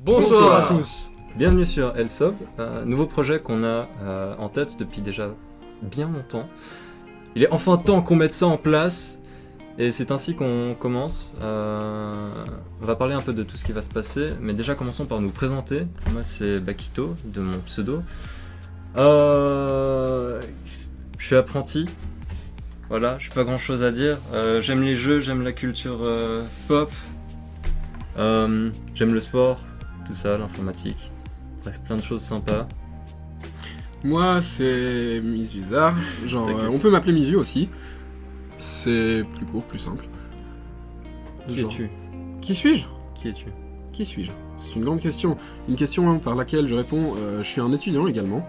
Bonsoir à tous. Bienvenue sur Elsob, nouveau projet qu'on a en tête depuis déjà bien longtemps. Il est enfin temps qu'on mette ça en place et c'est ainsi qu'on commence. On va parler un peu de tout ce qui va se passer, mais déjà commençons par nous présenter. Moi c'est Bakito de mon pseudo. Je suis apprenti. Voilà, j'ai pas grand chose à dire. J'aime les jeux, j'aime la culture pop. J'aime le sport, tout ça, l'informatique. Bref, plein de choses sympas. Moi, c'est Mizuza. On peut m'appeler Mizu aussi. C'est plus court, plus simple. Qui es-tu ? Qui suis-je ? Qui es-tu ? Qui suis-je ? C'est une grande question. Une question par laquelle je réponds. Je suis un étudiant également.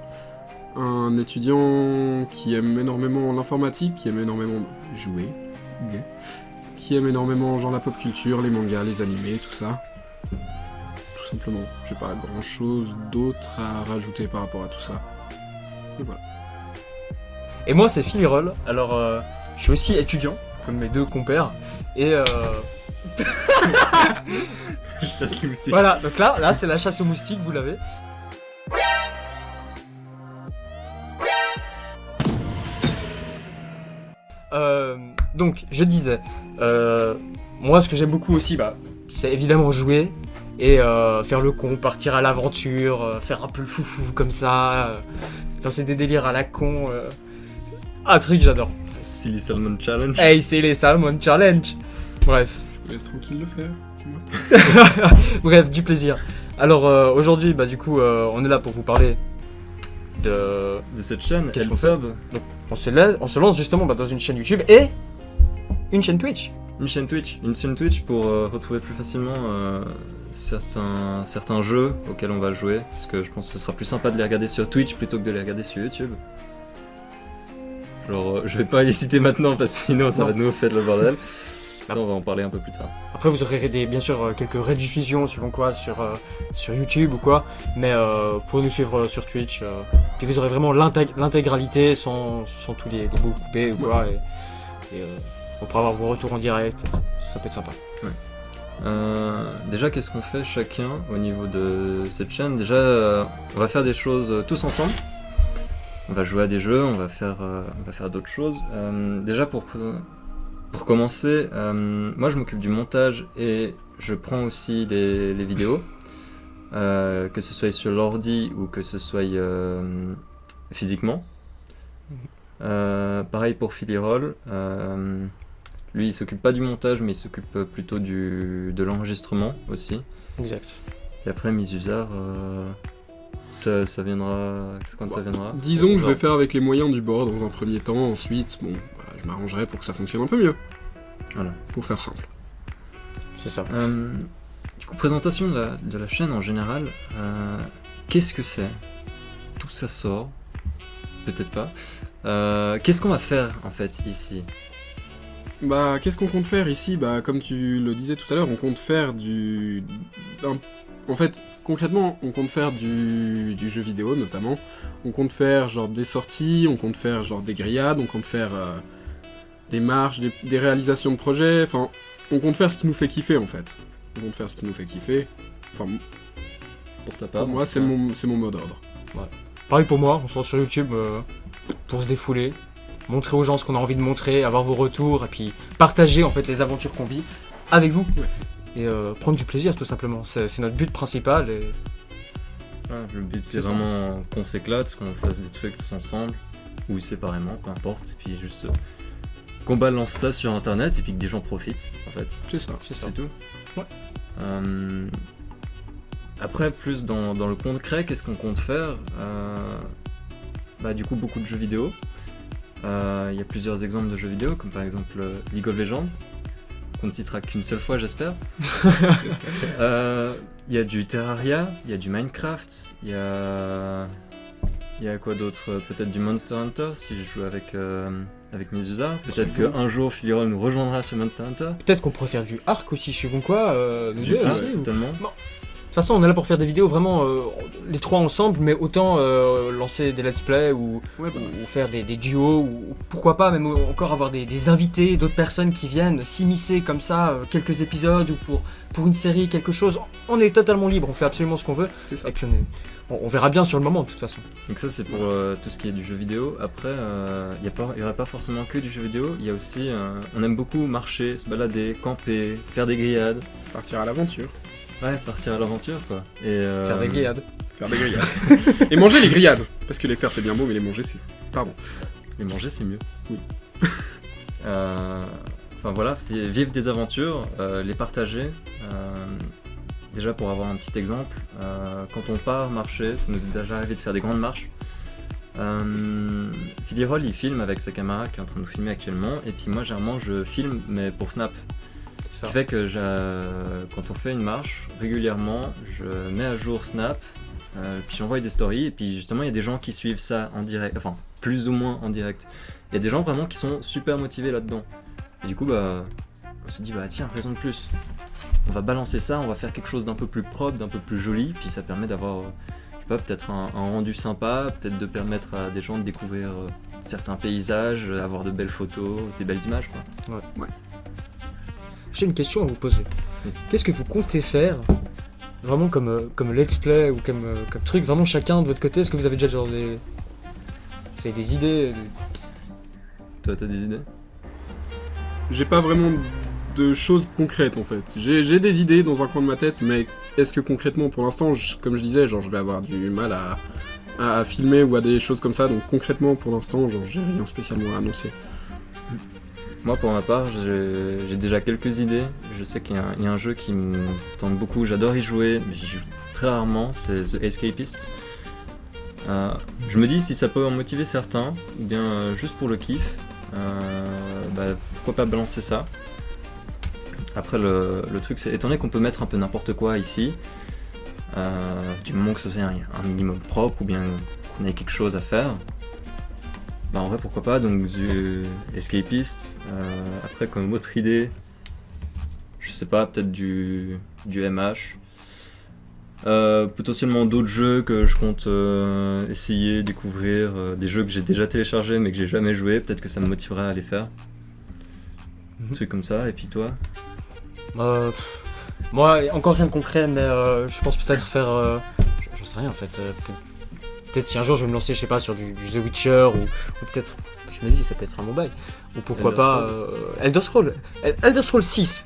Un étudiant qui aime énormément l'informatique, qui aime énormément jouer, qui aime énormément la pop culture, les mangas, les animés, tout ça. Tout simplement. J'ai pas grand chose d'autre à rajouter par rapport à tout ça. Et voilà. Et moi c'est Filirol, alors je suis aussi étudiant, comme mes deux compères, et Je chasse les moustiques. voilà, donc là c'est la chasse aux moustiques, vous l'avez. Donc je disais, moi ce que j'aime beaucoup aussi, c'est évidemment jouer et faire le con, partir à l'aventure, faire un peu le foufou comme ça, lancer des délires à la con, un truc que j'adore. Silly Salmon Challenge. Hey, c'est les Salmon Challenge. Bref. Je vous laisse tranquille le faire. Bref, du plaisir. Alors aujourd'hui, du coup, on est là pour vous parler de cette chaîne, Qu'est-ce qu'on Elsob. Donc, on se lance justement dans une chaîne YouTube et une chaîne Twitch. Une chaîne Twitch pour retrouver plus facilement certains jeux auxquels on va jouer. Parce que je pense que ce sera plus sympa de les regarder sur Twitch plutôt que de les regarder sur YouTube. Genre, je vais pas les citer maintenant parce que sinon ça va de nouveau faire le bordel. Ça, on va en parler un peu plus tard. Après, vous aurez bien sûr quelques rediffusions suivant quoi sur YouTube ou quoi, mais pour nous suivre sur Twitch, puis vous aurez vraiment l'intégralité sans tous les bouts coupés ou quoi, et on pourra avoir vos retours en direct, ça peut être sympa. Déjà, qu'est-ce qu'on fait chacun au niveau de cette chaîne ? Déjà, on va faire des choses tous ensemble. On va jouer à des jeux, on va faire d'autres choses. Déjà, pour commencer, moi je m'occupe du montage et je prends aussi les vidéos, que ce soit sur l'ordi ou que ce soit physiquement. Pareil pour Filirol, lui il s'occupe pas du montage mais il s'occupe plutôt de l'enregistrement aussi. Exact. Et après Mizuzar, ça viendra quand ça viendra. Disons que je vais faire avec les moyens du bord dans un premier temps, ensuite, je m'arrangerai pour que ça fonctionne un peu mieux. Voilà. Pour faire simple. C'est ça. Du coup, présentation de la chaîne en général, qu'est-ce que c'est ? Tout ça sort, peut-être pas. Qu'est-ce qu'on va faire en fait ici ? Qu'est-ce qu'on compte faire ici ? Comme tu le disais tout à l'heure, on compte faire En fait, concrètement, on compte faire du jeu vidéo notamment. On compte faire des sorties, on compte faire des grillades, on compte faire des marches, des réalisations de projets. Enfin, on compte faire ce qui nous fait kiffer en fait. On compte faire ce qui nous fait kiffer. Enfin, Pour ta part, pour moi, c'est mon mot d'ordre. Ouais. Pareil pour moi, on se lance sur YouTube pour se défouler, montrer aux gens ce qu'on a envie de montrer, avoir vos retours et puis partager en fait les aventures qu'on vit avec vous. Ouais. Et prendre du plaisir tout simplement, c'est notre but principal. Et... Ouais, le but c'est vraiment qu'on s'éclate, qu'on fasse des trucs tous ensemble, ou séparément, peu importe, et puis juste qu'on balance ça sur internet et puis que des gens profitent en fait. C'est ça. C'est tout. Ouais. Après, plus dans le concret, qu'est-ce qu'on compte faire ? Du coup, beaucoup de jeux vidéo. Il y a plusieurs exemples de jeux vidéo, comme par exemple League of Legends, qu'on ne citera qu'une seule fois, j'espère. Il y a du Terraria, il y a du Minecraft, il y a quoi d'autre ? Peut-être du Monster Hunter, si je joue avec Mizuza. Peut-être qu'un jour, Filirol nous rejoindra sur Monster Hunter. Peut-être qu'on pourrait faire du arc aussi, suivant quoi, nous deux, Ouais, aussi, totalement. Bon. toute façon, on est là pour faire des vidéos vraiment les trois ensemble, mais autant lancer des let's play ou faire des duos, ou pourquoi pas même encore avoir des invités, d'autres personnes qui viennent s'immiscer comme ça, quelques épisodes ou pour une série, quelque chose. On est totalement libre, on fait absolument ce qu'on veut. C'est ça. Et puis on verra bien sur le moment de toute façon. Donc ça c'est pour tout ce qui est du jeu vidéo. Après, il n'y aurait pas forcément que du jeu vidéo, il y a aussi, on aime beaucoup marcher, se balader, camper, faire des grillades. Partir à l'aventure. Ouais, partir à l'aventure quoi. Et, Faire des grillades. Faire des grillades. Et manger les grillades. Parce que les faire c'est bien beau, mais les manger c'est... Pardon. Les manger c'est mieux. Oui. Enfin voilà, vivre des aventures, les partager. Déjà pour avoir un petit exemple, quand on part marcher, ça nous est déjà arrivé de faire des grandes marches. Philly il filme avec sa caméra qui est en train de nous filmer actuellement, et puis moi généralement je filme mais pour Snap. Ce qui fait que quand on fait une marche, régulièrement je mets à jour Snap, puis j'envoie des stories, et puis justement il y a des gens qui suivent ça en direct, enfin plus ou moins en direct. Il y a des gens vraiment qui sont super motivés là-dedans. Et du coup on se dit tiens, raison de plus. On va balancer ça, on va faire quelque chose d'un peu plus propre, d'un peu plus joli, puis ça permet d'avoir, je sais pas, peut-être un rendu sympa, peut-être de permettre à des gens de découvrir certains paysages, avoir de belles photos, des belles images quoi. Ouais. J'ai une question à vous poser. Oui. Qu'est-ce que vous comptez faire vraiment comme let's play ou comme truc, vraiment chacun de votre côté? Est-ce que vous avez déjà genre vous avez des idées? Toi t'as des idées? J'ai pas vraiment de choses concrètes en fait. J'ai des idées dans un coin de ma tête, mais est-ce que concrètement pour l'instant, comme je disais, genre je vais avoir du mal à filmer ou à des choses comme ça, donc concrètement pour l'instant, genre j'ai rien spécialement à annoncer. Moi pour ma part, j'ai déjà quelques idées. Je sais qu'il y a un jeu qui me tente beaucoup, j'adore y jouer, mais j'y joue très rarement, c'est The Escapist. Je me dis si ça peut en motiver certains, ou bien juste pour le kiff, pourquoi pas balancer ça. Après le truc c'est, étant donné qu'on peut mettre un peu n'importe quoi ici, du moment que ce soit un minimum propre ou bien qu'on ait quelque chose à faire, en vrai pourquoi pas, donc du Escapist. Après comme autre idée, je sais pas, peut-être du MH, potentiellement d'autres jeux que je compte essayer, découvrir, des jeux que j'ai déjà téléchargés mais que j'ai jamais joué, peut-être que ça me motiverait à les faire. Un truc comme ça. Et puis toi? Moi, encore rien de concret, mais je pense peut-être faire... je sais rien en fait. Peut-être si un jour je vais me lancer, je sais pas, sur du The Witcher, ou peut-être... Je me dis, ça peut être un bon bail. Ou pourquoi pas... Elder Scrolls 6.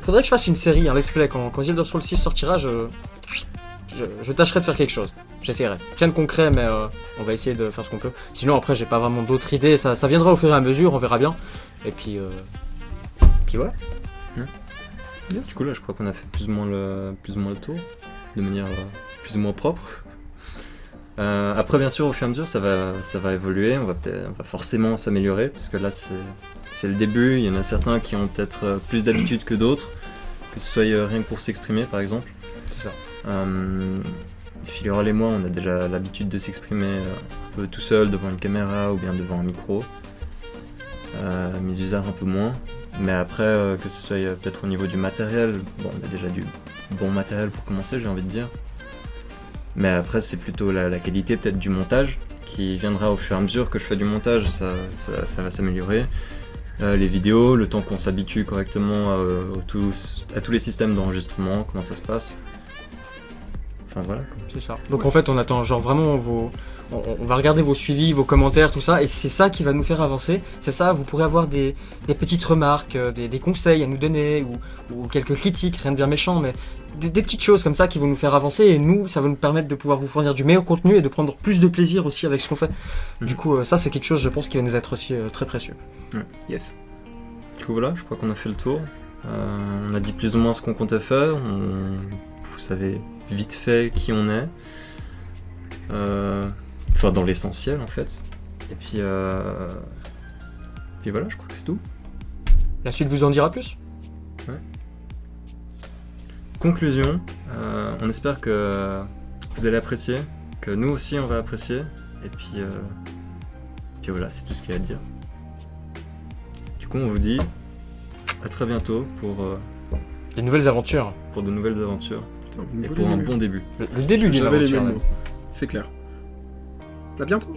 Faudrait que je fasse une série, un let's play. Quand Elder Scrolls 6 sortira, je tâcherai de faire quelque chose. J'essaierai. Rien de concret, mais on va essayer de faire ce qu'on peut. Sinon, après, j'ai pas vraiment d'autres idées. Ça viendra au fur et à mesure, on verra bien. Et puis voilà. Du coup là je crois qu'on a fait plus ou moins le tour, de manière plus ou moins propre. Après bien sûr au fur et à mesure ça va évoluer, on va forcément s'améliorer, parce que là c'est le début, il y en a certains qui ont peut-être plus d'habitude que d'autres, que ce soit rien que pour s'exprimer par exemple. C'est ça. Philly et moi on a déjà l'habitude de s'exprimer un peu tout seul devant une caméra ou bien devant un micro. Mes usages un peu moins. Mais après, que ce soit peut-être au niveau du matériel, on a déjà du bon matériel pour commencer, j'ai envie de dire. Mais après, c'est plutôt la qualité peut-être du montage qui viendra au fur et à mesure que je fais du montage, ça va s'améliorer. Les vidéos, le temps qu'on s'habitue correctement à tous les systèmes d'enregistrement, comment ça se passe. Enfin voilà quoi. C'est ça. Donc en fait, on attend genre vraiment on va regarder vos suivis, vos commentaires, tout ça, et c'est ça qui va nous faire avancer. C'est ça, vous pourrez avoir des petites remarques, des conseils à nous donner, ou quelques critiques, rien de bien méchant, mais des petites choses comme ça qui vont nous faire avancer, et nous, ça va nous permettre de pouvoir vous fournir du meilleur contenu et de prendre plus de plaisir aussi avec ce qu'on fait. Du coup, ça c'est quelque chose, je pense, qui va nous être aussi très précieux. Yes. Du coup voilà, je crois qu'on a fait le tour. On a dit plus ou moins ce qu'on comptait faire. Vous savez vite fait qui on est. Enfin dans l'essentiel en fait. Et puis voilà, je crois que c'est tout. La suite vous en dira plus. Ouais. Conclusion, on espère que vous allez apprécier, que nous aussi on va apprécier. Et puis voilà, c'est tout ce qu'il y a à dire. Du coup on vous dit à très bientôt pour de nouvelles aventures. Pour de nouvelles aventures, plutôt. Putain, vous me et volez pour les un mots. bon début. Le début d'une J'avais les aventure. mêmes mots. C'est clair. À bientôt.